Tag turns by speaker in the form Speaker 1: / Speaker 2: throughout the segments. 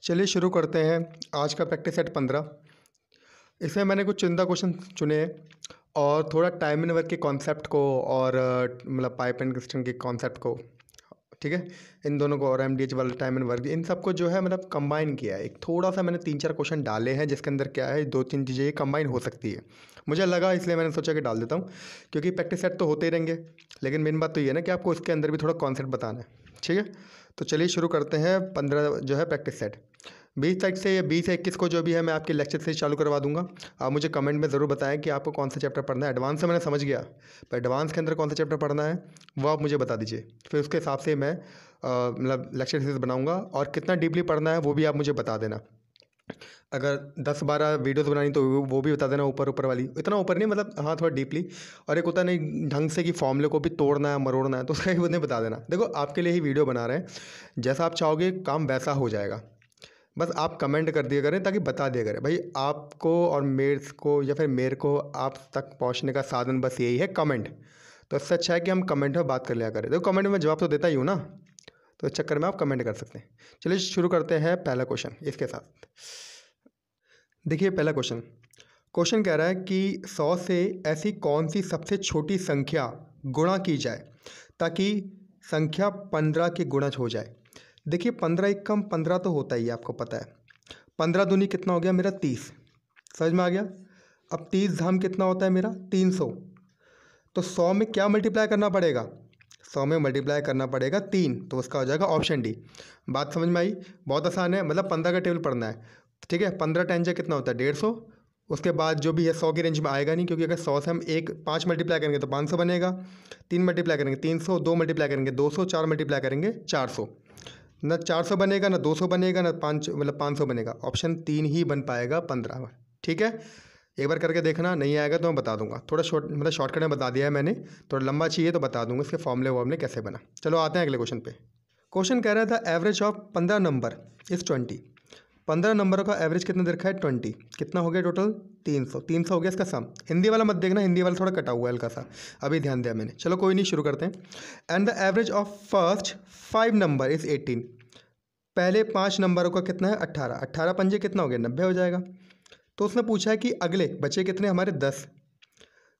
Speaker 1: चलिए शुरू करते हैं। आज का प्रैक्टिस सेट 15। इसमें मैंने कुछ चुनिंदा क्वेश्चन चुने हैं और थोड़ा टाइम एंड वर्क के कॉन्सेप्ट को और मतलब पाइप एंड क्रिस्टन के कॉन्सेप्ट को, ठीक है, इन दोनों को और एमडीएच वाला टाइम एंड वर्क, इन सबको जो है मतलब कंबाइन किया है। एक थोड़ा सा मैंने 3-4 क्वेश्चन डाले हैं जिसके अंदर क्या है 2-3 चीज़ें ये कंबाइन हो सकती है। मुझे लगा इसलिए मैंने सोचा कि डाल देता हूँ, क्योंकि प्रैक्टिस सेट तो होते ही रहेंगे, लेकिन मेन बात तो ये है ना कि आपको इसके अंदर भी थोड़ा कॉन्सेप्ट बताना है। ठीक है, तो चलिए शुरू करते हैं। 15 जो है प्रैक्टिस सेट 20 तारीख से या 20 से 21 को जो भी है मैं आपके लेक्चर से चालू करवा दूंगा। आप मुझे कमेंट में ज़रूर बताएं कि आपको कौन सा चैप्टर पढ़ना है। एडवांस से मैंने समझ गया, पर एडवांस के अंदर कौन सा चैप्टर पढ़ना है वो आप मुझे बता दीजिए। फिर उसके हिसाब से मैं मतलब लेक्चर सीरीज बनाऊंगा, और कितना डीपली पढ़ना है वो भी आप मुझे बता देना। अगर 10-12 वीडियोस बनानी तो वो भी बता देना, ऊपर ऊपर वाली, इतना ऊपर नहीं, मतलब हाँ थोड़ा डीपली। और एक होता नहीं ढंग से कि फॉर्मूले को भी तोड़ना है मरोड़ना है, तो उसका ही बता देना। देखो आपके लिए ही वीडियो बना रहे हैं, जैसा आप चाहोगे काम वैसा हो जाएगा। बस आप कमेंट कर दिया करें, ताकि बता दिया करें भाई आपको और मेरे को, या फिर मेरे को आप तक पहुंचने का साधन बस यही है, कमेंट। तो इससे अच्छा है कि हम कमेंट में बात कर लिया करें। देखो कमेंट में जवाब तो देता ही हूँ ना, तो इस चक्कर में आप कमेंट कर सकते हैं। चलिए शुरू करते हैं पहला क्वेश्चन इसके साथ। देखिए पहला क्वेश्चन, क्वेश्चन कह रहा है कि 100 से ऐसी कौन सी सबसे छोटी संख्या गुणा की जाए ताकि संख्या 15 के गुणज हो जाए। देखिए 15 एक कम 15 तो होता ही है, आपको पता है। 15 दूनी कितना हो गया मेरा 30, समझ में आ गया। अब 30 धाम कितना होता है मेरा 300। तो 100 में क्या मल्टीप्लाई करना पड़ेगा, 100 में मल्टीप्लाई करना पड़ेगा 3, तो उसका हो जाएगा ऑप्शन डी। बात समझ में आई, बहुत आसान है। मतलब 15 का टेबल पढ़ना है, ठीक है। 15 टेंजा कितना होता है 150। उसके बाद जो भी है 100 की रेंज में आएगा नहीं, क्योंकि अगर 100 से हम 5 मल्टीप्लाई करेंगे तो 500 बनेगा, 3 मल्टीप्लाई करेंगे 300, 2 मल्टीप्लाई करेंगे 200, 4 मल्टीप्लाई करेंगे 400। न 400 बनेगा, ना 200 बनेगा, ना 5 मतलब 500 बनेगा। ऑप्शन 3 ही बन पाएगा 15 में। ठीक है, एक बार करके देखना, नहीं आएगा तो मैं बता दूंगा। थोड़ा शॉर्टकट में बता दिया है मैंने, थोड़ा लंबा चाहिए तो बता दूंगा इसके फॉर्मूले कैसे बना। चलो आते हैं अगले क्वेश्चन पे। क्वेश्चन कह रहा था एवरेज ऑफ 15 नंबर इज़ 20। 15 नंबरों का एवरेज कितना दे रखा है 20। कितना हो गया टोटल 300। 300 हो गया इसका सम। हिंदी वाला मत देखना, हिंदी वाला थोड़ा कटा हुआ है हल्का सा, अभी ध्यान दिया मैंने। चलो कोई नहीं, शुरू करते हैं। And the average of first 5 number is 18। पहले 5 नंबरों का कितना है 18। 18 पंजे कितना हो गया 90 हो जाएगा। तो उसने पूछा है कि अगले बचे कितने हमारे 10।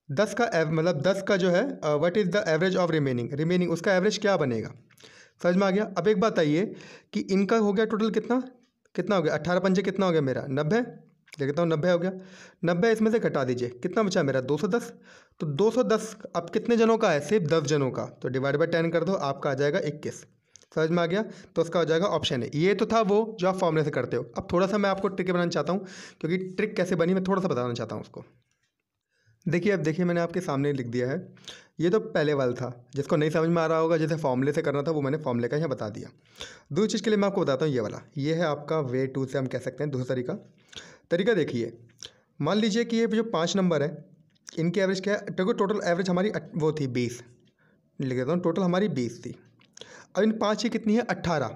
Speaker 1: 10 का मतलब 10 का जो है what is the average of remaining उसका एवरेज क्या बनेगा। समझ में आ गया। अब एक बात आइए कि इनका हो गया टोटल कितना कितना हो गया 18 पंजे कितना हो गया मेरा 90। देखता हूँ 90 हो गया। 90 इसमें से घटा दीजिए, कितना बचा मेरा 210। तो 210 अब कितने जनों का है, सिर्फ 10 जनों का, तो डिवाइड बाई 10 कर दो, आपका आ जाएगा 21। समझ में आ गया, तो उसका हो जाएगा ऑप्शन है। ये तो था वो जो आप फॉर्मूले से करते हो। अब थोड़ा सा मैं आपको ट्रिक बनाना चाहता हूँ, क्योंकि ट्रिक कैसे बनी मैं थोड़ा सा बताना चाहता हूँ उसको। देखिए अब देखिए मैंने आपके सामने लिख दिया है। ये तो पहले वाला था, जिसको नहीं समझ में आ रहा होगा जैसे फॉर्मूले से करना था, वो मैंने फॉर्मूले का यहाँ बता दिया। दूसरी चीज़ के लिए मैं आपको बताता हूँ, ये वाला ये है आपका वे 2 से हम कह सकते हैं दूसरा तरीका देखिए। मान लीजिए कि ये जो 5 नंबर है इनकी एवरेज क्या है। देखो टोटल एवरेज हमारी वो थी 20, लिख देता हूँ, टोटल हमारी 20 थी। अब इन 5 की कितनी है 18।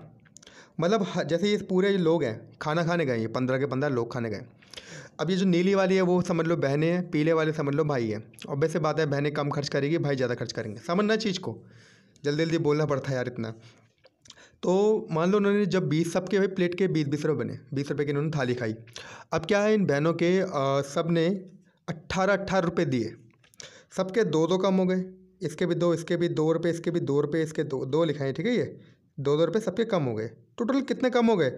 Speaker 1: मतलब जैसे ये पूरे लोग हैं खाना खाने गए, ये 15 के 15 लोग खाने गए। अब ये जो नीली वाली है वो समझ लो बहनें हैं, पीले वाले समझ लो भाई हैं। ऑब्वियस बात है बहनें कम खर्च करेगी, भाई ज़्यादा खर्च करेंगे। समझना चीज़ को, जल्दी जल्दी बोलना पड़ता है यार इतना। तो मान लो उन्होंने जब 20 सबके भाई प्लेट के 20-20 रुपये बने, 20 रुपये की उन्होंने थाली खाई। अब क्या है इन बहनों के सब ने 18-18 रुपये दिए। सबके 2-2 कम हो गए, इसके भी 2, इसके भी 2 रुपये, इसके भी 2 रुपये, इसके 2 लिखाएँ, ठीक है। ये 2-2 रुपये सबके कम हो गए। टोटल कितने कम हो गए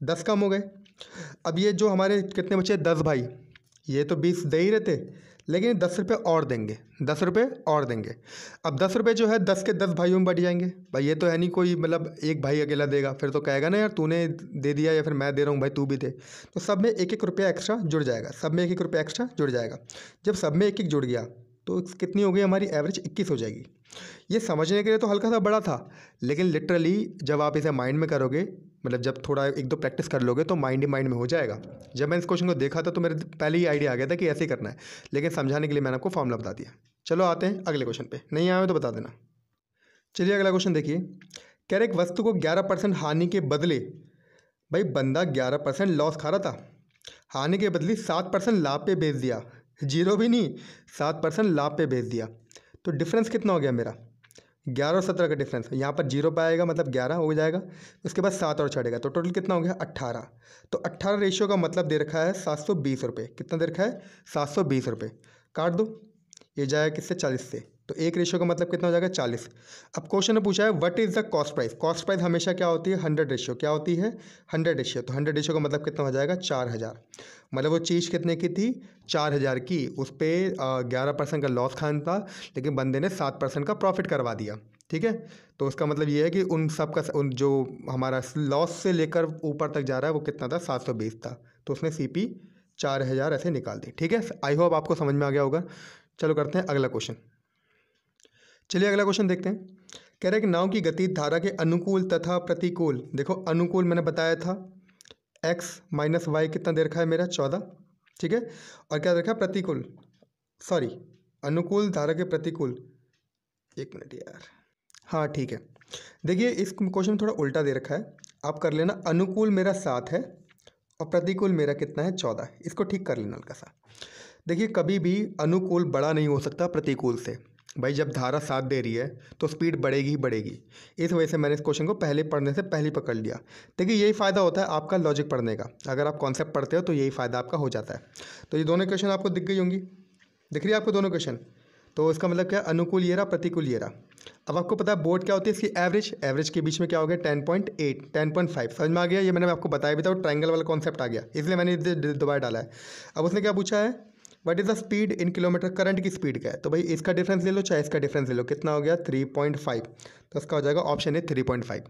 Speaker 1: 10 कम हो गए। अब ये जो हमारे कितने बचे 10 भाई, ये तो 20 दे ही रहते, लेकिन 10 रुपये और देंगे, 10 रुपये और देंगे। अब 10 रुपये जो है 10 के 10 भाइयों में बढ़ जाएंगे। भाई ये तो है नहीं कोई मतलब एक भाई अकेला देगा, फिर तो कहेगा ना यार तूने दे दिया या फिर मैं दे रहा हूँ भाई तू भी दे। तो सब में 1-1 रुपया एक्स्ट्रा जुड़ जाएगा, सब में 1-1 रुपया एक्स्ट्रा जुड़ जाएगा। जब सब में 1-1 जुड़ गया तो कितनी हो गई हमारी एवरेज 21 हो जाएगी। ये समझने के लिए तो हल्का सा बड़ा था, लेकिन लिटरली जब आप इसे माइंड में करोगे, मतलब जब थोड़ा 1-2 प्रैक्टिस कर लोगे तो माइंड ही माइंड में हो जाएगा। जब मैं इस क्वेश्चन को देखा था तो मेरे पहले ही आइडिया आ गया था कि ऐसे ही करना है, लेकिन समझाने के लिए मैंने आपको फॉर्मूला बता दिया। चलो आते हैं अगले क्वेश्चन पे, नहीं आए हो तो बता देना। चलिए अगला क्वेश्चन देखिए। कह रहे एक वस्तु को 11% हानि के बदले, भाई बंदा 11% लॉस खा रहा था, हानि के बदले 7% लाभ पे बेच दिया। जीरो भी नहीं, 7% लाभ पे बेच दिया। तो डिफरेंस कितना हो गया मेरा, 11 और 17 का डिफरेंस, यहाँ पर 0 पे आएगा मतलब 11 हो जाएगा, उसके बाद 7 और चढ़ेगा, तो टोटल कितना हो गया 18। तो 18 रेशियो का मतलब दे रखा है 720 रुपये। कितना दे रखा है 720 रुपये। काट दो, ये जाएगा किससे 40 से, तो एक रेशियो का मतलब कितना हो जाएगा 40। अब क्वेश्चन में पूछा है what is the cost price. Cost price हमेशा क्या होती है 100 रेशियो, क्या होती है 100 रेशियो। तो 100 रेशियो का मतलब कितना हो जाएगा 4000। मतलब वो चीज़ कितने की थी 4000 की, उस पर 11% का लॉस खान था, लेकिन बंदे ने 7% का प्रॉफिट करवा दिया। ठीक है, तो उसका मतलब ये है कि उन सब का उन जो हमारा लॉस से लेकर ऊपर तक जा रहा है वो कितना था 720 था, तो उसने CP 4000 ऐसे निकाल दी। ठीक है, आई होप आपको समझ में आ गया होगा। चलो करते हैं अगला क्वेश्चन। चलिए अगला क्वेश्चन देखते हैं। कह रहा है कि नाव की गति धारा के अनुकूल तथा प्रतिकूल, देखो अनुकूल मैंने बताया था x माइनस वाई कितना दे रखा है मेरा 14। ठीक है, और क्या दे रखा है प्रतिकूल, सॉरी अनुकूल धारा के प्रतिकूल, एक मिनट यार, हाँ ठीक है। देखिए इस क्वेश्चन में थोड़ा उल्टा दे रखा है, आप कर लेना। अनुकूल मेरा 7 है और प्रतिकूल मेरा कितना है 14, इसको ठीक कर लेना हल्का सा। देखिए कभी भी अनुकूल बड़ा नहीं हो सकता प्रतिकूल से। भाई जब धारा 7 दे रही है तो स्पीड बढ़ेगी ही बढ़ेगी, इस वजह से मैंने इस क्वेश्चन को पहले पढ़ने से पहले पकड़ लिया। देखिए यही फ़ायदा होता है आपका लॉजिक पढ़ने का, अगर आप कॉन्सेप्ट पढ़ते हो तो यही फ़ायदा आपका हो जाता है। तो ये दोनों क्वेश्चन आपको दिख गई होंगी, दिख रही है आपको दोनों क्वेश्चन। तो इसका मतलब क्या, अनुकूल ये रहा, प्रतिकूल ये रहा। अब आपको पता है बोर्ड क्या होती है इसकी, एवरेज। एवरेज के बीच में क्या हो गया 10.8 10.5, समझ में आ गया। ये मैंने आपको बताया भी था, वो ट्रायंगल वाला कॉन्सेप्ट आ गया, इसलिए मैंने दोबारा डाला है। अब उसने क्या पूछा है, what is the speed in kilometre, current की स्पीड क्या है। तो भाई इसका डिफरेंस ले लो चाहे इसका डिफरेंस ले लो, कितना हो गया 3.5, तो इसका हो जाएगा ऑप्शन है 3.5।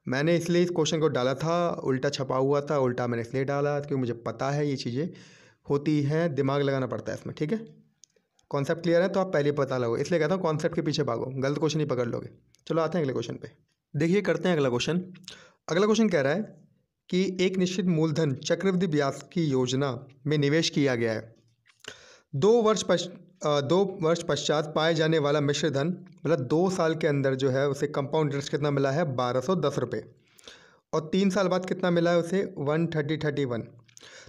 Speaker 1: मैंने इसलिए इस क्वेश्चन को डाला था, उल्टा छपा हुआ था, उल्टा मैंने इसलिए डाला क्योंकि मुझे पता है ये चीज़ें होती हैं, दिमाग लगाना पड़ता है इसमें। ठीक है, कॉन्सेप्ट क्लियर है तो आप पहले पता लगो, इसलिए कहता हूँ कॉन्सेप्ट के पीछे भागो, गलत क्वेश्चन ही पकड़ लोगे। चलो आते हैं अगले क्वेश्चन पे। देखिए करते हैं अगला क्वेश्चन। अगला क्वेश्चन कह रहा है कि एक निश्चित मूलधन चक्रवृद्धि ब्याज की योजना में निवेश किया गया है। 2 वर्ष पश्चात पाए जाने वाला मिश्र धन, मतलब 2 साल के अंदर जो है उसे कंपाउंड इंटरेस्ट कितना मिला है 1210 रुपये, और 3 साल बाद कितना मिला है उसे 13031।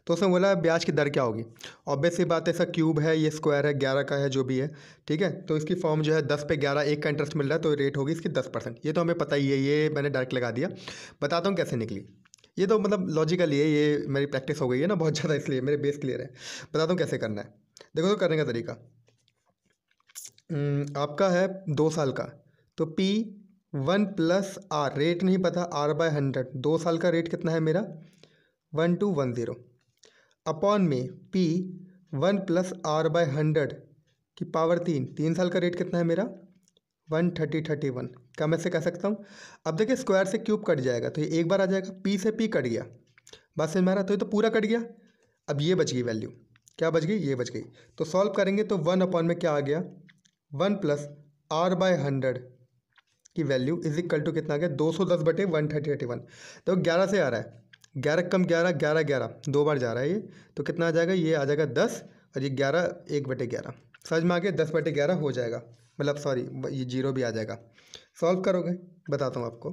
Speaker 1: तो उसमें बोला ब्याज की दर क्या होगी। ऑब्वियस सी बात है, ऐसा क्यूब है, ये स्क्वायर है, 11 का है जो भी है। ठीक है, तो इसकी फॉर्म जो है 10 पे 11 एक का इंटरेस्ट मिल रहा है, तो रेट होगी इसकी 10%। ये तो हमें पता ही है, ये मैंने डायरेक्ट लगा दिया। बताता हूँ कैसे निकली, ये तो मतलब लॉजिकली है, ये मेरी प्रैक्टिस हो गई है ना बहुत ज़्यादा, इसलिए मेरे बेस क्लियर है। बताता हूँ कैसे करना है, देखो तो करने का तरीका। आपका है 2 साल का, तो P1 प्लस आर, रेट नहीं पता, R/100, 2 साल का रेट कितना है मेरा 1210, अपॉन में P1 प्लस R/100 की पावर 3 साल का रेट कितना है मेरा 13031। क्या मैं से कह सकता हूँ, अब देखिए स्क्वायर से क्यूब कट जाएगा तो ये एक बार आ जाएगा, P से P कट गया, बात समझ में आ रहा, तो ये तो पूरा कट गया। अब ये बच गई वैल्यू, क्या बच गई, ये बच गई। तो सॉल्व करेंगे तो 1 अपॉन में क्या आ गया 1 प्लस R/100 की वैल्यू इज इक्वल टू कितना आ गया 210/13031। तो 11 से आ रहा है, 11 कम 11 11 11, 2 बार जा रहा है ये, तो कितना आ जाएगा, ये आ जाएगा 10, और ये 11 1/11, समझ में आ गया 10/11 हो जाएगा, मतलब सॉरी ये 0 भी आ जाएगा। सॉल्व करोगे, बताता हूँ आपको।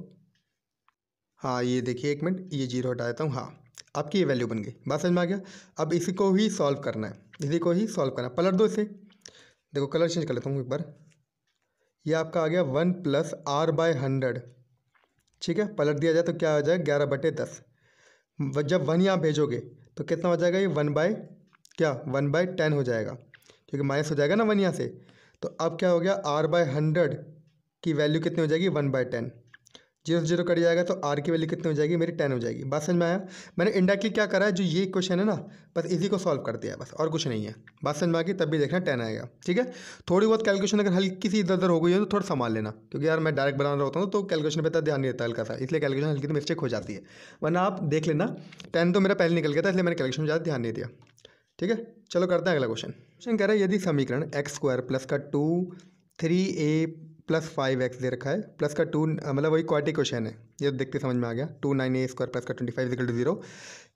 Speaker 1: हाँ ये देखिए एक मिनट, ये 0 हटा देता हूँ, हाँ आपकी ये वैल्यू बन गई, बात समझ में आ गया। अब इसी को ही सॉल्व करना है, इसी को ही सॉल्व करना है, पलट दो इसे, देखो कलर चेंज कर लेता हूँ एक बार। ये आपका आ गया 1 प्लस R/100, ठीक है, पलट दिया जाए तो क्या आ जाएगा 11/10। जब 1 यहाँ भेजोगे तो कितना हो जाएगा, ये 1/10 हो जाएगा, क्योंकि माइनस हो जाएगा ना 1 यहाँ से। तो अब क्या हो गया R/100 की वैल्यू कितनी हो जाएगी 1/10, 0 से 0 कट जाएगा, तो R की वैल्यू कितनी हो जाएगी मेरी 10 हो जाएगी। बात समझ में आया, मैंने इंडायरेक्टली क्या करा है, जो ये क्वेश्चन है ना बस इसी को सॉल्व कर दिया है, बस और कुछ नहीं है। बात समझ में आ गई, तब भी देखना 10 आएगा। ठीक है, थोड़ी बहुत कैलकुलेशन अगर हल्की सी इधर उधर हो गई है तो थोड़ा संभाल लेना, क्योंकि यार मैं डायरेक्ट बना रहा होता हूँ तो कैलकुलेशन पर इतना ध्यान नहीं देता हल्का सा, इसलिए कैलकुलेशन हल्की तो मिस्टेक हो जाती है, वरना आप देख लेना 10 तो मेरा पहले निकल गया था, इसलिए मैंने कैलकुलेशन में ज़्यादा ध्यान नहीं दिया। ठीक है, चलो करते हैं अगला क्वेश्चन। क्वेश्चन कह रहा है यदि समीकरण x² प्लस का 2 3a प्लस 5x दे रखा है, प्लस का 2 मतलब वही क्वाड्रेटिक क्वेश्चन है, ये देखते समझ में आ गया, 2 9a² प्लस का 25 इक्वल टू 0।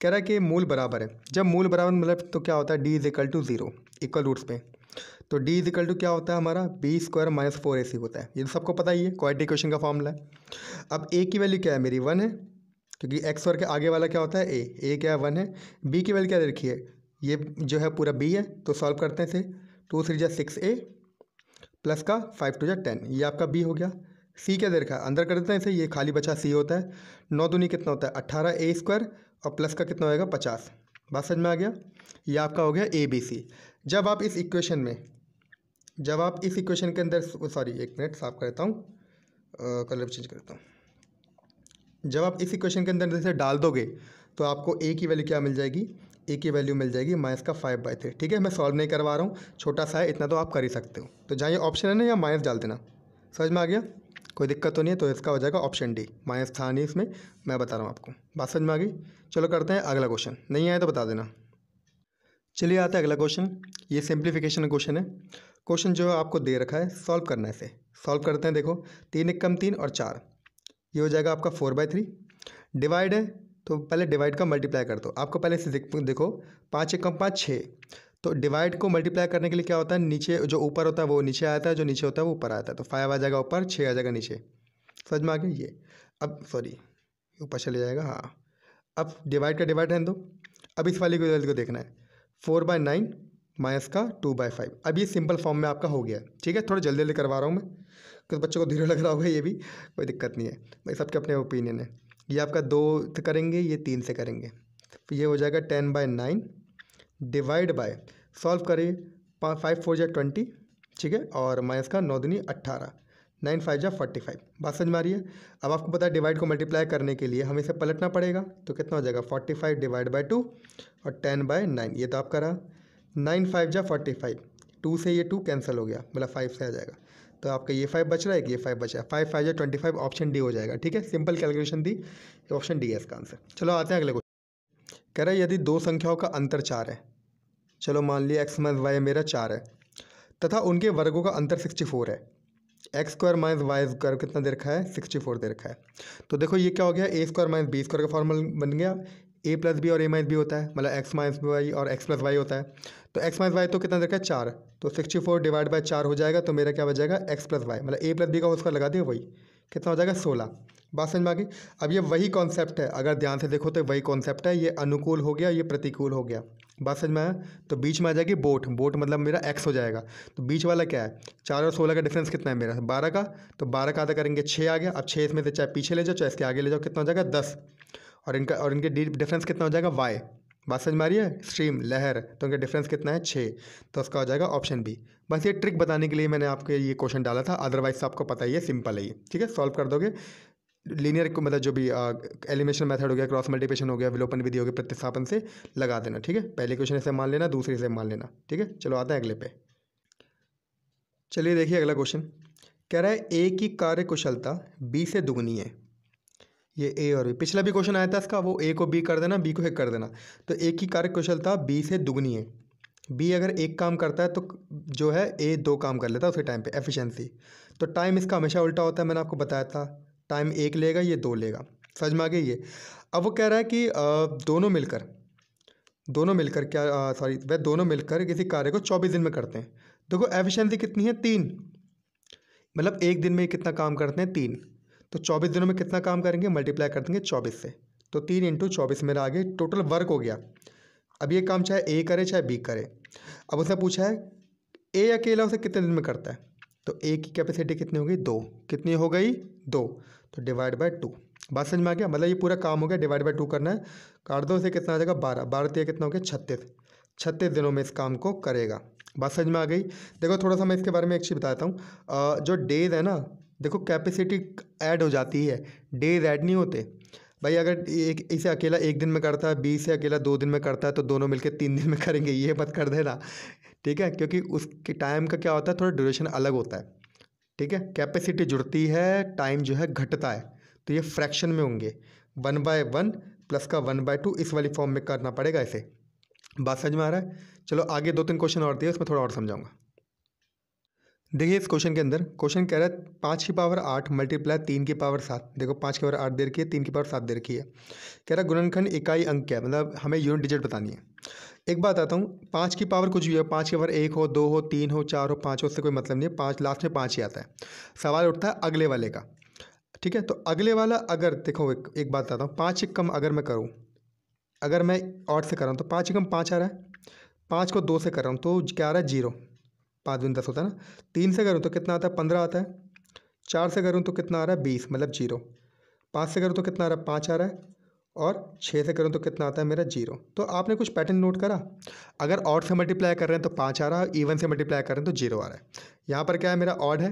Speaker 1: कह रहा है कि मूल बराबर है, जब मूल बराबर मतलब तो क्या होता है d is equal to 0 equal roots पे, तो d इज इक्वल टू क्या होता है हमारा b² माइनस 4ac होता है, ये तो सबको पता ही है, क्वाड्रेटिक क्वेश्चन का फॉर्मूला है। अब a की वैल्यू क्या है मेरी 1 है, क्योंकि x² के आगे वाला क्या होता है a क्या है 1 है। b की वैल्यू क्या दे रखी है, ये जो है पूरा b है, तो सॉल्व करते हैं इसे, 2 3 जा 6a प्लस का 5 2 जा 10, ये आपका b हो गया। सी क्या दे रखा है, अंदर कर देते हैं इसे, ये खाली बचा सी होता है। 9 दूनी कितना होता है 18 ए स्क्वायर, और प्लस का कितना होएगा 50। बात समझ में आ गया। ये आपका हो गया ए बी सी। जब आप इस इक्वेशन के अंदर, सॉरी एक मिनट साफ करता हूँ, कलर चेंज करता हूँ। जब आप इस इक्वेशन के अंदर जैसे डाल दोगे तो आपको ए की वैल्यू क्या मिल जाएगी, ए की वैल्यू मिल जाएगी -5/3। ठीक है, मैं सॉल्व नहीं करवा रहा हूँ, छोटा सा है, इतना तो आप कर ही सकते हो। तो जहाँ ये ऑप्शन है ना, या माइनस डाल देना। समझ में आ गया, कोई दिक्कत तो नहीं है। तो इसका हो जाएगा ऑप्शन डी, माइनस था नहीं इसमें, मैं बता रहा हूँ आपको। बात समझ में आ गई। चलो करते हैं अगला क्वेश्चन, नहीं आया तो बता देना। चलिए आता है अगला क्वेश्चन। ये सिंप्लीफिकेशन क्वेश्चन है। क्वेश्चन जो है आपको दे रखा है, सॉल्व करना है इसे। सॉल्व करते हैं। देखो 3 × 3 और 4, ये हो जाएगा आपका 4/3। डिवाइड है तो पहले डिवाइड का मल्टीप्लाई कर दो। आपको पहले से देखो 5 × 5 6। तो डिवाइड को मल्टीप्लाई करने के लिए क्या होता है, नीचे जो ऊपर होता है वो नीचे आता है, जो नीचे होता है वो ऊपर आता है। तो 5 आ जाएगा ऊपर, 6 आ जाएगा नीचे। समझ में आ गया ये। अब सॉरी ऊपर चले जाएगा, हाँ। अब डिवाइड का डिवाइड रहने दो। अब इस वाली को देखना है, 4/9 माइनस का 2/5। अब ये सिंपल फॉर्म में आपका हो गया। ठीक है, थोड़ा जल्दी जल्दी करवा रहा हूँ मैं, कुछ बच्चों को धीरे लग रहा होगा, ये भी कोई दिक्कत नहीं है भाई, सबके अपने ओपिनियन है। ये आपका 2 से करेंगे, ये 3 से करेंगे। तो ये हो जाएगा 10/9 डिवाइड बाय, सॉल्व करिए, 5 4 × 20। ठीक है, और माइनस का 9 दूनी 18, 9 5 × 45। बात समझ में आ रही है। अब आपको पता है डिवाइड को मल्टीप्लाई करने के लिए हमें इसे पलटना पड़ेगा। तो कितना हो जाएगा 45 डिवाइड बाई 2 और 10/9। ये तो आपका रहा 9 5 × 45, 2 से ये 2 कैंसिल हो गया, मतलब 5 से आ जाएगा। तो आपका ये 5 बच रहा है, ये 5 बचा है, 5 5 × 25, ऑप्शन डी हो जाएगा। ठीक है, सिंपल कैलकुलेशन दी, ऑप्शन डी है इसका आंसर। चलो आते हैं अगले क्वेश्चन। कह रहा है यदि दो संख्याओं का अंतर 4 है, चलो मान लिया x - y मेरा 4 है, तथा उनके वर्गों का अंतर 64 है। x² - y² कितना दे रखा है 64 दे रखा है। तो देखो ये क्या हो गया, a² - b² का फॉर्मूला बन गया। a + b और a - b होता है, मतलब x - y और x + y होता है। तो x - y तो कितना दे रखा है 4, तो 64 डिवाइड बाई 4 हो जाएगा। तो मेरा क्या बचेगा x + y, मतलब a + b का उसका लगा दिया, वही कितना हो जाएगा 16। बात समझ में आ गई। अब ये वही कॉन्सेप्ट है, अगर ध्यान से देखो तो वही कॉन्सेप्ट है। ये अनुकूल हो गया, ये प्रतिकूल हो गया। बात समझ में आया। तो बीच में आ जाएगी बोट, बोट मतलब मेरा x हो जाएगा। तो बीच वाला क्या है, 4 और 16 का डिफरेंस कितना है मेरा 12 का। तो 12 का आधा करेंगे 6 आ गया। अब 6 इसमें से चाहे पीछे ले जाओ चाहे इसके आगे ले जाओ, कितना हो जाएगा 10। और इनके डिफरेंस कितना हो जाएगा y। बात समझ में आ रही है, स्ट्रीम लहर, तो इनका डिफरेंस कितना है 6। तो उसका हो जाएगा ऑप्शन बी। बस ये ट्रिक बताने के लिए मैंने आपको ये क्वेश्चन डाला था, अदरवाइज आपको पता ही है, सिंपल है ये। ठीक है, सॉल्व कर दोगे। लीनियर को मतलब जो भी एलिमिनेशन मेथड हो गया, क्रॉस मल्टीप्लिकेशन हो गया, विलोपन विधि हो गया, प्रतिस्थापन से लगा देना। ठीक है, पहले क्वेश्चन से मान लेना, दूसरे से मान लेना। ठीक है, चलो आते हैं अगले पे। चलिए देखिए अगला क्वेश्चन। कह रहा है ए की कार्य कुशलता बी से दुगनी है। ये ए और बी, पिछला भी क्वेश्चन आया था इसका, वो ए को बी कर देना, बी को एक कर देना। तो ए की कार्य कुशलता बी से दुगनी है। बी अगर एक काम करता है तो जो है ए 2 काम कर लेता है उसी टाइम पे, एफिशिएंसी। तो टाइम इसका हमेशा उल्टा होता है, मैंने आपको बताया था। टाइम 1 लेगा, ये 2 लेगा। समझ में आ गई ये। अब वो कह रहा है कि दोनों मिलकर क्या, सॉरी वह दोनों मिलकर किसी कार्य को 24 दिन में करते हैं। देखो एफिशिएंसी कितनी है 3, मतलब एक दिन में कितना काम करते हैं 3। तो 24 दिनों में कितना काम करेंगे, मल्टीप्लाई कर देंगे 24 से। तो 3 × 24 मेरा आगे टोटल वर्क हो गया। अब ये काम चाहे ए करे चाहे बी करे। अब उसने पूछा है ए अकेला उसे कितने दिन में करता है। तो ए की कैपेसिटी कितनी हो गई 2, कितनी हो गई 2, तो डिवाइड बाय 2। बात समझ में आ गया, मतलब ये पूरा काम हो गया, डिवाइड बाय 2 करना है। काट दो इसे, कितना आ जाएगा 12, 12 3 कितना हो गया 36, 36 दिनों में इस काम को करेगा। बात समझ में आ गई। देखो थोड़ा सा मैं इसके बारे में एक चीज़ बताता हूँ। जो डेज है ना, देखो कैपेसिटी ऐड हो जाती है, डेज ऐड नहीं होते भाई। अगर एक इसे अकेला 1 दिन में करता है, बी से अकेला 2 दिन में करता है, तो दोनों मिलकर 3 दिन में करेंगे, ये मत कर देना। ठीक है, क्योंकि उसके टाइम का क्या होता है, थोड़ा ड्यूरेशन अलग होता है। ठीक है, कैपेसिटी जुड़ती है, टाइम जो है घटता है। तो ये फ्रैक्शन में होंगे, 1/1 प्लस का 1/2, इस वाली फॉर्म में करना पड़ेगा इसे। बात समझ में आ रहा है। चलो आगे 2-3 क्वेश्चन और दिए, उसमें थोड़ा और समझाऊंगा। देखिए इस क्वेश्चन के अंदर क्वेश्चन कह रहा है 5 की पावर 8 मल्टीप्लाई 3 की पावर 7। देखो 5 की पावर 8 दे रखी है, 3 की पावर 7 दे रखी है। कह रहा है गुणनखंड इकाई अंक क्या है, मतलब हमें यूनिट डिजिट बतानी है। एक बात आता हूँ, 5 की पावर कुछ भी है, 5 की पावर 1 हो, 2 हो, 3 हो, 4 हो, 5 हो, उससे कोई मतलब नहीं है। 5 लास्ट में 5 ही आता है। सवाल उठता है अगले वाले का। ठीक है, तो अगले वाला अगर देखो एक बात बताता हूँ, 5 एक कम अगर मैं करूँ, अगर मैं ऑड से कर रहा हूँ तो 5 एकम 5 आ रहा है। 5 को 2 से कर रहा हूँ तो क्या आ रहा है 0, 5 दूनी 10 होता है ना। 3 से करूँ तो कितना आता है 15 आता है। 4 से करूँ तो कितना आ रहा है 20 मतलब 0। 5 से करूँ तो कितना आ रहा है 5 आ रहा है, और 6 से करूँ तो कितना आता है मेरा 0। तो आपने कुछ पैटर्न नोट करा, अगर ऑड से मल्टीप्लाई कर रहे हैं तो 5 आ रहा है, इवन से मल्टीप्लाई कर रहे हैं तो 0 आ रहा है। यहाँ पर क्या है मेरा ऑड है,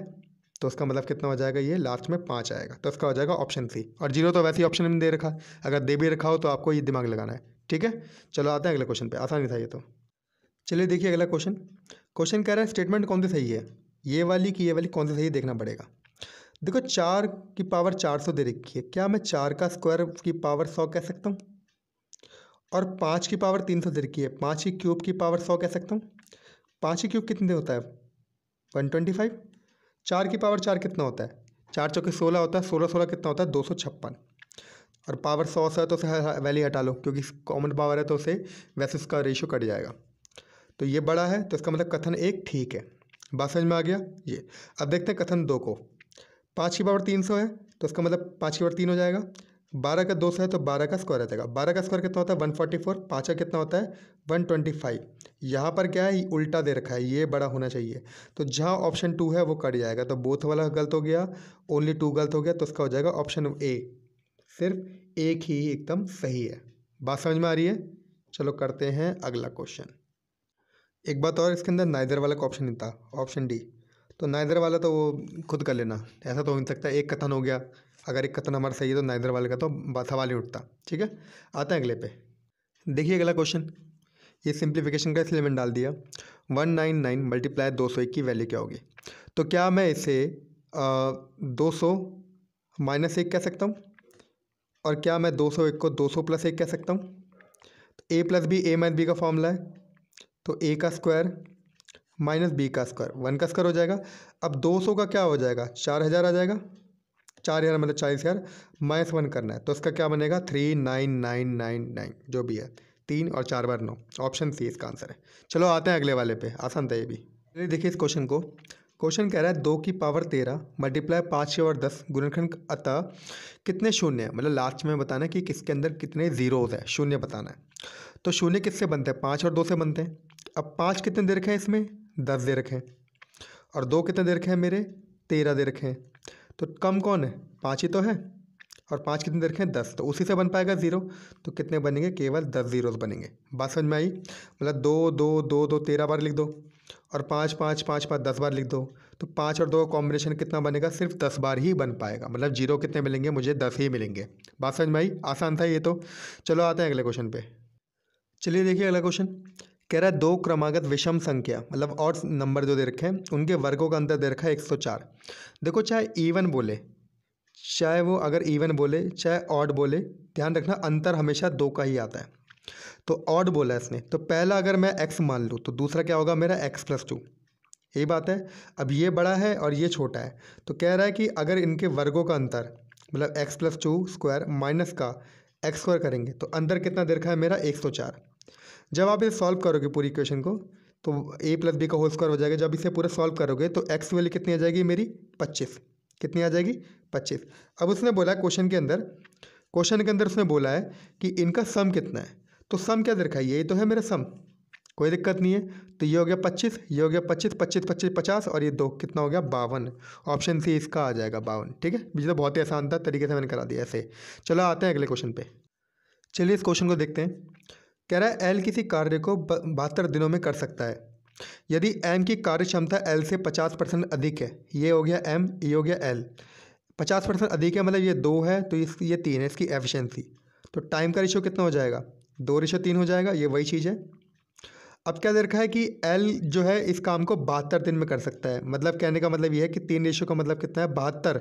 Speaker 1: तो उसका मतलब कितना हो जाएगा, ये लास्ट में 5 आएगा, तो इसका हो जाएगा ऑप्शन सी। और 0 तो वैसे ही ऑप्शन में दे रखा है, अगर दे भी रखा हो तो आपको ये दिमाग लगाना है। ठीक है, चलो आते हैं अगले क्वेश्चन पे, आसानी था ये तो। चलिए देखिए अगला क्वेश्चन। क्वेश्चन कह रहा है स्टेटमेंट कौन सी सही है, ये वाली कि ये वाली, कौन सी सही है देखना पड़ेगा। देखो 4 की पावर 400 दे रखी है, क्या मैं 4 का स्क्वायर की पावर 100 कह सकता हूँ? और 5 की पावर 300 दे रखी है, 5 की क्यूब की पावर 100 कह सकता हूँ? 5 की क्यूब कितने होता है 125। 4 की पावर 4 कितना होता है, 4 चौके 16 होता है, 16 16 कितना होता है 256। और पावर 100 से है तो उसे वैल्यू हटा लो, क्योंकि कॉमन पावर है तो उसे वैसे उसका रेशियो कट जाएगा। तो ये बड़ा है, तो इसका मतलब कथन एक ठीक है। बात समझ में आ गया ये। अब देखते हैं कथन दो को। 5 की पावर 300 है, तो इसका मतलब 5 की पावर 3 हो जाएगा। 12 का 200 है तो 12 का स्क्वायर आ जाएगा। 12 का स्क्वायर कितना होता है 144, 5 का कितना होता है 125। यहाँ पर क्या है उल्टा दे रखा है, ये बड़ा होना चाहिए, तो जहाँ ऑप्शन 2 है वो कट जाएगा, तो बोथ वाला गलत हो गया, ओनली 2 गलत हो गया, तो इसका हो जाएगा ऑप्शन ए, सिर्फ एक ही एकदम सही है। बात समझ में आ रही है। चलो करते हैं अगला क्वेश्चन। एक बात और, इसके अंदर नाइदर वाला का ऑप्शन नहीं था, ऑप्शन डी, तो नाइदर वाला तो वो खुद कर लेना, ऐसा तो हो नहीं सकता एक कथन हो गया, अगर एक कथन हमारा सही है तो नाइदर वाले का तो सवाल ही उठता। ठीक है, आते हैं अगले पे। देखिए अगला क्वेश्चन, ये सिंप्लीफिकेशन का इसलिए मैंने डाल दिया। 199 मल्टीप्लाई 201 की वैल्यू क्या होगी, तो क्या मैं इसे 200 माइनस 1 कह सकता हूँ, और क्या मैं 201 को 200 प्लस 1 कह सकता हूँ। तो ए प्लस बी, ए माइनस बी का फॉर्मूला है, तो ए का स्क्वायर माइनस बी का स्क्वायर 1 का स्क्वायर हो जाएगा। अब 200 का क्या हो जाएगा 4000 आ जाएगा, 4000 मतलब 40,000, माइनस 1 करना है तो इसका क्या बनेगा 39999, जो भी है 3 और 4 बार 9, ऑप्शन सी इसका आंसर है। चलो आते हैं अगले वाले पे, आसान था ये भी। चलिए देखिए इस क्वेश्चन को। क्वेश्चन कह रहा है 2 की पावर 13 मल्टीप्लाई 5 की पावर 10 गुणनखंड अतः कितने शून्य है, मतलब लास्ट में बताना है कि किसके अंदर कितने जीरोज है, शून्य बताना है। तो शून्य किससे बनते हैं 5 और 2 से बनते हैं। अब 5 कितने दे रखे हैं इसमें 10 दे रखे हैं, और 2 कितने दे रखे हैं मेरे 13 दे रखे हैं, तो कम कौन है 5 ही तो है, और 5 कितने दे रखे हैं 10, तो उसी से बन पाएगा ज़ीरो, तो कितने बनेंगे केवल 10 जीरोज बनेंगे। बात समझ में आई, मतलब 2 2 2 2 13 बार लिख दो, और 5 5 5 5 10 बार लिख दो, तो 5 और 2 का कॉम्बिनेशन कितना बनेगा सिर्फ 10 बार ही बन पाएगा, मतलब जीरो कितने मिलेंगे मुझे 10 ही मिलेंगे। बात समझ में आई, आसान था ये तो। चलो आते हैं अगले क्वेश्चन पे। चलिए देखिए अगला क्वेश्चन कह रहा है 2 क्रमागत विषम संख्या, मतलब और नंबर जो दे रखे हैं उनके वर्गों का अंतर दे रखा है 104। देखो चाहे इवन बोले, चाहे वो अगर इवन बोले चाहे ऑड बोले, ध्यान रखना अंतर हमेशा 2 का ही आता है। तो ऑड बोला है इसने, तो पहला अगर मैं x मान लूँ तो दूसरा क्या होगा मेरा x+2, यही बात है। अब ये बड़ा है और ये छोटा है, तो कह रहा है कि अगर इनके वर्गों का अंतर मतलब x+2 स्क्वायर माइनस का x स्क्वायर करेंगे तो अंदर कितना दे रखा है मेरा 104। जब आप इसे सॉल्व करोगे पूरी इक्वेशन को तो a प्लस बी का होल स्क्वायर हो जाएगा। जब इसे पूरा सॉल्व करोगे तो x वैल्यू कितनी आ जाएगी मेरी 25, कितनी आ जाएगी 25। अब उसने बोला क्वेश्चन के अंदर उसने बोला है कि इनका सम कितना है, तो सम क्या दे रखा है यही तो है मेरा सम, कोई दिक्कत नहीं है। तो ये हो गया 25, ये हो गया 25, 25 25 50, और ये 2 कितना हो गया 52, ऑप्शन सी इसका आ जाएगा 52। ठीक है, बीच तो बहुत ही आसान था, तरीके से मैंने करा दिया ऐसे। चलो आते हैं अगले क्वेश्चन पे। चलिए इस क्वेश्चन को देखते हैं। कह रहा है एल किसी कार्य को 72 दिनों में कर सकता है यदि एम की कार्य क्षमता एल से 50% अधिक है। ये हो गया एम, ये हो गया एल। 50% अधिक है मतलब ये 2 है तो ये 3 है इसकी एफिशिएंसी, तो टाइम का रेशियो कितना हो जाएगा 2:3 हो जाएगा, ये वही चीज़ है। अब क्या दे रखा है कि एल जो है इस काम को 72 दिन में कर सकता है, मतलब कहने का मतलब ये है कि 3 रेशियो का मतलब कितना है 72,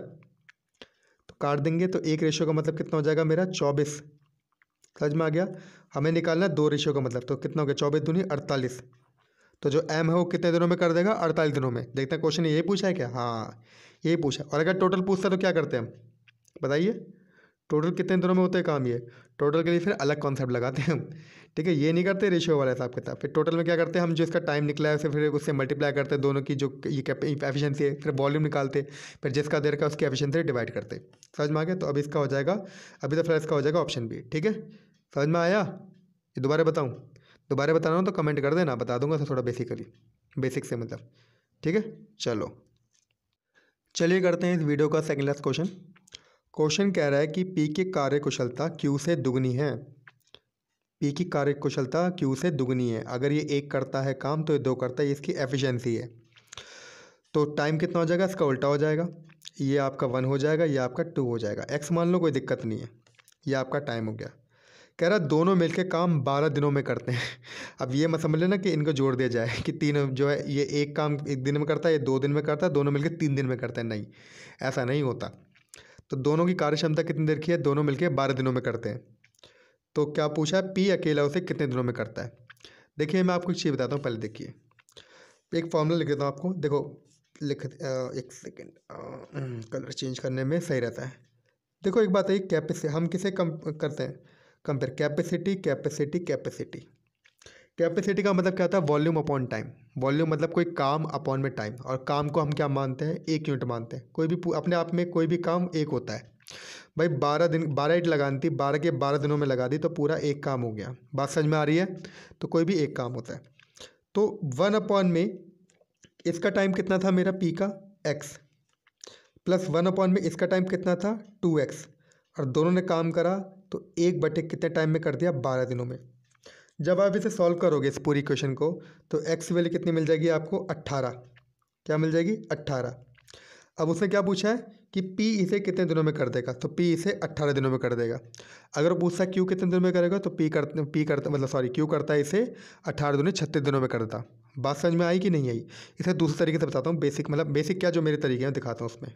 Speaker 1: तो काट देंगे तो 1 रेशियो का मतलब कितना हो जाएगा मेरा 24। समझ में आ गया, हमें निकालना है 2 रेशियो का मतलब, तो कितना हो गया 24 दूनी 48, तो जो एम है वो कितने दिनों में कर देगा 48 दिनों में। देखते हैं क्वेश्चन यही पूछा है क्या, हाँ यही पूछा। और अगर टोटल पूछता तो क्या करते हैं हम बताइए, टोटल कितने दिनों में होता है काम, ये टोटल के लिए फिर अलग कॉन्सेप्ट लगाते हैं हम। ठीक है, ये नहीं करते रेशियो वाला हिसाब किताब, फिर टोटल में क्या करते हैं हम जो इसका टाइम निकला है उसे फिर उससे मल्टीप्लाई करते हैं दोनों की जो ये एफिशिएंसी है, फिर वॉल्यूम निकालते, फिर जिसका देर का उसकी एफिशिएंसी डिवाइड करते। समझ में आ गया, तो अब इसका हो जाएगा, अभी तो फिर इसका हो जाएगा ऑप्शन बी। ठीक है, समझ में आया, ये दोबारा बताऊँ, दोबारा बताना हो तो कमेंट कर देना, बता दूंगा तो थोड़ा बेसिकली बेसिक से मतलब। ठीक है, चलो चलिए करते हैं इस वीडियो का सेकंड लास्ट क्वेश्चन। क्वेश्चन कह रहा है कि पी की कार्य कुशलता क्यू से दुगनी है। पी की कार्य कुशलता क्यू से दुगनी है। अगर ये 1 करता है काम तो ये 2 करता है, ये इसकी एफिशिएंसी है। तो टाइम कितना हो जाएगा, इसका उल्टा हो जाएगा। ये आपका 1 हो जाएगा, ये आपका 2 हो जाएगा। एक्स मान लो, कोई दिक्कत नहीं है। ये आपका टाइम हो गया। कह रहा दोनों मिलके काम 12 दिनों में करते हैं। अब ये मत समझ लेना कि इनको जोड़ दिया जाए कि 3 जो है ये एक काम 1 दिन में करता है, ये 2 दिन में करता है, दोनों मिलके 3 दिन में करते हैं। नहीं, ऐसा नहीं होता। तो दोनों की कार्य क्षमता कितनी देर की है, दोनों मिलके 12 दिनों में करते हैं। तो क्या पूछा है, पी अकेला उसे कितने दिनों में करता है। देखिए मैं आपको एक चीज़ बताता हूँ, पहले देखिए एक फॉर्मूला लिख देता हूँ आपको। देखो एक सेकेंड, कलर चेंज करने में सही रहता है। देखो एक बात है, कैपेसिटी हम किसे कम करते हैं, compare capacity capacity capacity. Capacity का मतलब क्या होता है, वॉल्यूम अपॉन टाइम। वॉल्यूम मतलब कोई काम अपॉन में टाइम, और काम को हम क्या मानते हैं, 1 यूनिट मानते हैं। कोई भी अपने आप में कोई भी काम 1 होता है। भाई 12 ईंट लगानी थी, 12 के 12 दिनों में लगा दी तो पूरा 1 काम हो गया। बात समझ में आ रही है। तो कोई भी 1 काम होता है। तो 1 अपॉन में इसका टाइम कितना था मेरा पी का, एक्स, प्लस 1 अपॉन में इसका टाइम कितना था 2x, और दोनों ने काम करा तो 1 बटे कितने टाइम में कर दिया, 12 दिनों में। जब आप इसे सॉल्व करोगे इस पूरी इक्वेशन को, तो x वैल्यू कितनी मिल जाएगी आपको, 18। क्या मिल जाएगी, 18। अब उसने क्या पूछा है कि p इसे कितने दिनों में कर देगा, तो p इसे 18 दिनों में कर देगा। अगर वो पूछता है q कितने दिनों में करेगा, तो q करता है इसे 18 दूनी 36 दिनों में करता। बात समझ में आई कि नहीं आई। इसे दूसरे तरीके से बताता हूँ, बेसिक क्या जो मेरे तरीके हैं दिखाता हूँ उसमें।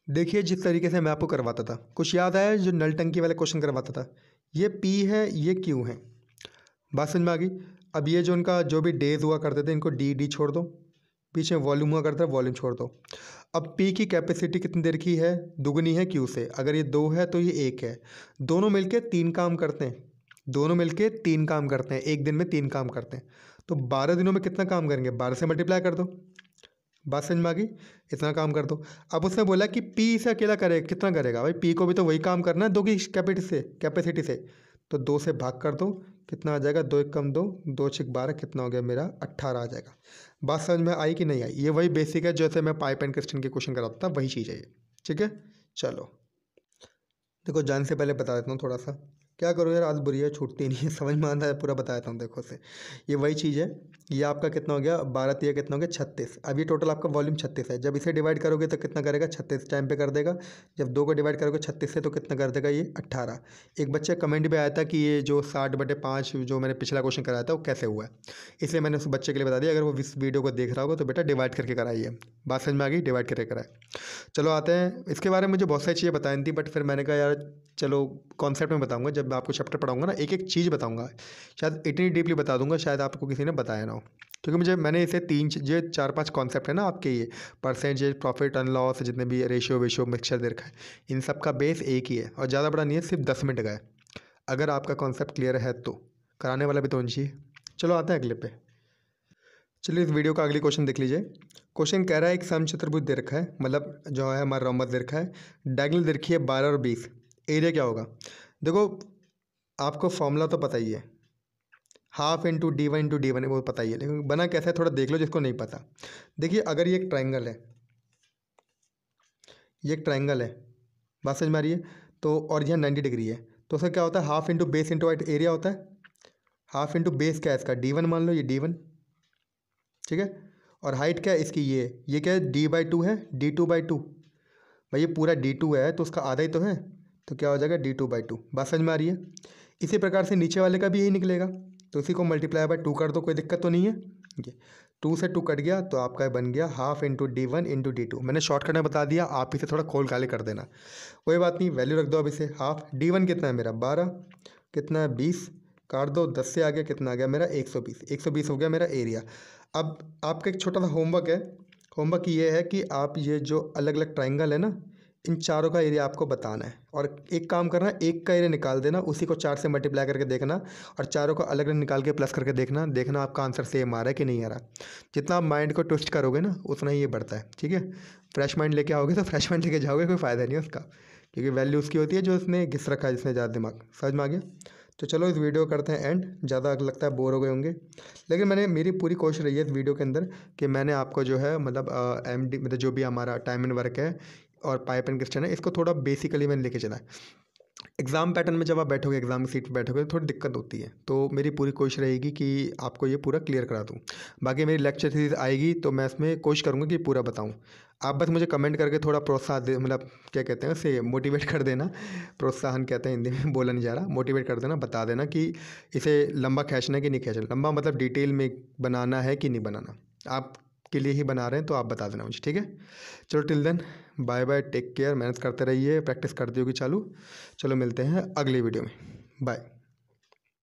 Speaker 1: देखिए जिस तरीके से मैं आपको करवाता था, कुछ याद आया, जो नल टंकी वाले क्वेश्चन करवाता था। ये P है, ये Q है। बात समझ में आ गई। अब ये जो उनका जो भी डेज हुआ करते थे, इनको डी छोड़ दो। पीछे वॉल्यूम हुआ करता है, वॉल्यूम छोड़ दो। अब P की कैपेसिटी कितनी देर की है, दुगनी है Q से। अगर ये 2 है तो ये 1 है। दोनों मिलके 3 काम करते हैं। दोनों मिलके 3 काम करते हैं, एक दिन में 3 काम करते हैं। तो 12 दिनों में कितना काम करेंगे, 12 से मल्टीप्लाई कर दो। बात समझ में आ गई। इतना काम कर दो। अब उसने बोला कि पी से अकेला करेगा, कितना करेगा भाई, पी को भी तो वही काम करना है 2 की कैपेसिटी से। तो 2 से भाग कर दो, कितना आ जाएगा, 2 1 कम 2, 2 6 12, कितना हो गया मेरा, 18 आ जाएगा। बात समझ में आई कि नहीं आई। ये वही बेसिक है जैसे मैं पाइप एंड क्रिस्टन के क्वेश्चन कराता था, वही चीज़ है ये। ठीक है, चलो देखो जाने से पहले बता देता हूँ थोड़ा सा। क्या करो यार, आज बुरी है, छूटती नहीं है, समझ में आता है, पूरा बता देता हूँ देखो से। ये वही चीज़ है। ये आपका कितना हो गया, 12 3 कितना हो गया, 36। अब ये टोटल आपका वॉल्यूम 36 है। जब इसे डिवाइड करोगे तो कितना करेगा, 36 टाइम पे कर देगा। जब 2 को डिवाइड करोगे 36 से तो कितना कर देगा, ये 18। एक बच्चे कमेंट पे आया था कि ये जो 60/5 जो मैंने पिछला क्वेश्चन कराया था वो कैसे हुआ है, इसलिए मैंने उस बच्चे के लिए बता दिया। अगर वो इस वीडियो को देख रहा होगा तो बेटा डिवाइड करके कराइए। बात समझ में आ गई, डिवाइड करके कराए। चलो आते हैं, इसके बारे में मुझे बहुत सारी चीज़ें बताई थी, बट फिर मैंने कहा यार चलो कॉन्सेप्ट में बताऊंगा। जब मैं आपको चैप्टर पढ़ाऊंगा ना, एक एक चीज़ बताऊंगा। शायद इतनी डीपली बता दूंगा शायद आपको किसी ने बताया ना हो। क्योंकि मैंने इसे 4 5 कॉन्सेप्ट है ना आपके, ये परसेंटेज, प्रॉफिट एंड लॉस, जितने भी रेशियो मिक्सचर दे रखा है, इन सब का बेस एक ही है और ज़्यादा बड़ा नहीं है, सिर्फ 10 मिनट का है। अगर आपका कॉन्सेप्ट क्लियर है तो कराने वाला भी तो होना चाहिए। चलो आते हैं अगले पे। चलिए इस वीडियो का अगली क्वेश्चन देख लीजिए। क्वेश्चन कह रहा है एक समचतुर्भुज दे रखा है, मतलब जो है हमारा रोम्बस दे रखा है, डायगोनल दे रखी है 12 और 20। एरिया क्या होगा, देखो आपको फॉर्मूला तो पता ही है, हाफ इंटू D1 वो पता ही है, लेकिन बना कैसा है थोड़ा देख लो जिसको नहीं पता। देखिए अगर ये एक ट्राइंगल है, ये एक ट्राइंगल है, बात समझ में आ रही है, तो और यह 90 डिग्री है, तो उसका क्या होता है, half into base into height area होता है। हाफ इंटू बेस क्या है इसका, D1 मान लो, ये D1, ठीक है। और हाइट क्या है इसकी, ये क्या है, D/2 है, D2/2। भाई ये पूरा D2 है तो उसका आधा ही तो है, तो क्या हो जाएगा D2/2। बात समझ में आ रही है। इसी प्रकार से नीचे वाले का भी यही निकलेगा, तो इसी को मल्टीप्लाई बाय 2 कर दो, कोई दिक्कत तो नहीं है। ये 2 से 2 कट गया तो आपका बन गया half into D1 into D2। मैंने शॉर्टकट में बता दिया, आप इसे थोड़ा खोल काले कर देना, कोई बात नहीं। वैल्यू रख दो अब इसे, हाफ D1 कितना है मेरा 12, कितना है 20, काट दो, 10 से आ गया, कितना आ गया मेरा 120। 120 हो गया मेरा एरिया। अब आपका एक छोटा सा होमवर्क है। होमवर्क ये है कि आप ये जो अलग अलग ट्राइंगल है ना, इन चारों का एरिया आपको बताना है, और एक काम करना, एक का एरिया निकाल देना, उसी को 4 से मल्टीप्लाई करके देखना, और चारों को अलग अलग निकाल के प्लस करके देखना आपका आंसर सेम आ रहा है कि नहीं आ रहा। जितना आप माइंड को ट्विस्ट करोगे ना उतना ही ये बढ़ता है, ठीक है। फ्रेश माइंड लेके आओगे तो फ्रेश माइंड लेके जाओगे, कोई फ़ायदा नहीं है उसका, क्योंकि वैल्यू उसकी होती है जो उसने घिस रखा है, जिसने ज़्यादा दिमाग। समझ में आ गया। तो चलो इस वीडियो करते हैं एंड। ज़्यादा लगता है बोर हो गए होंगे, लेकिन मेरी पूरी कोशिश रही है इस वीडियो के अंदर कि मैंने आपको जो है मतलब एमडी मतलब जो भी हमारा टाइम एंड वर्क है और पाइप एंड क्वेश्चन है, इसको थोड़ा बेसिकली मैंने लेके चला है। एग्ज़ाम पैटर्न में जब आप बैठोगे, एग्ज़ाम की सीट पर बैठोगे तो थोड़ी दिक्कत होती है, तो मेरी पूरी कोशिश रहेगी कि आपको ये पूरा क्लियर करा दूँ। बाकी मेरी लेक्चर सीरीज़ आएगी तो मैं इसमें कोशिश करूँगा कि पूरा बताऊँ। आप बस मुझे कमेंट करके थोड़ा प्रोत्साहन दे, मतलब क्या कहते हैं उसे, मोटिवेट कर देना। प्रोत्साहन कहते हैं हिंदी में, बोला नहीं जा रहा, मोटिवेट कर देना, बता देना कि इसे लंबा खींचना है कि नहीं खींचना। लंबा मतलब डिटेल में बनाना है कि नहीं बनाना, आपके लिए ही बना रहे हैं तो आप बता देना मुझे, ठीक है। चलो till then, bye bye, take care, मेहनत करते रहिए, प्रैक्टिस करते होगी चालू। चलो मिलते हैं अगली वीडियो में, बाय।